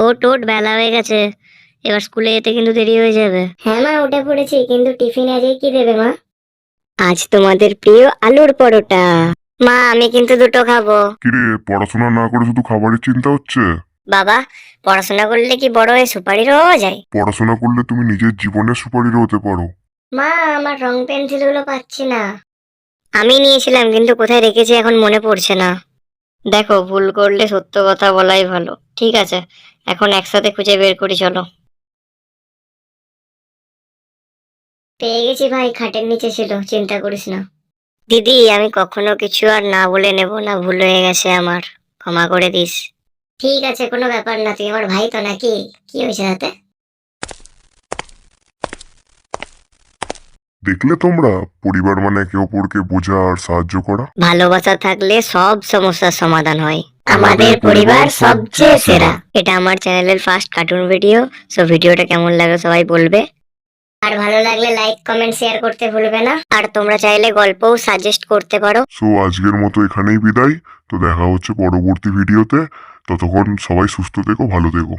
ওট ওট, বেলা হয়ে গেছে, এবার স্কুলে যেতে কিন্তু দেরি হয়ে যাবে। হ্যাঁ মা, উঠে পড়েছি, কিন্তু টিফিন আজকে কি দেবে মা? আজ তোমাদের প্রিয় আলুর পরোটা। মা, আমি কিন্তু দুটো খাবো। কিরে, পড়াশোনা না করে শুধু খাবারের চিন্তা হচ্ছে? বাবা, পড়াশোনা করলে কি বড় হয়ে সুপারিরও হওয়া যায়? পড়াশোনা করলে তুমি নিজের জীবনের সুপারিরও হতে পারো। মা, আমার রং পেন্সিল গুলো পাচ্ছি না। আমি নিয়েছিলাম, কিন্তু কোথায় রেখেছি এখন মনে পড়ছে না। দেখো, ভুল করলে সত্য কথা বলাই ভালো। ঠিক আছে, এখন একসাথে খুঁজে বের করি, চলো। পেয়ে গেছি ভাই, খাটের নিচে ছিল, চিন্তা করিস না। দিদি, আমি কখনো কিছু আর না বলে নেব না, ভুল হয়ে গেছে আমার, ক্ষমা করে দিস। ঠিক আছে, কোনো ব্যাপার না, তুই আমার ভাই তো নাকি? কি হয়েছে তাতে? দেখলে তোমরা, পরিবার মানে একে অপরকে বোঝা আর সাহায্য করা। ভালোবাসা থাকলে সব সমস্যার সমাধান হয়। আমাদের পরিবার সবচেয়ে সেরা। এটা আমার চ্যানেলের ফার্স্ট কার্টুন ভিডিও। সো ভিডিওটা কেমন লাগে সবাই বলবে। আর ভালো লাগলে লাইক কমেন্ট শেয়ার করতে ভুলবে না। আর তোমরা চাইলে গল্পও সাজেস্ট করতে পারো। সো আজকের মতো এখানেই বিদায়। তো দেখা হচ্ছে পরবর্তী ভিডিওতে। ততক্ষণ সবাই সুস্থ থেকো, ভালো থেকো।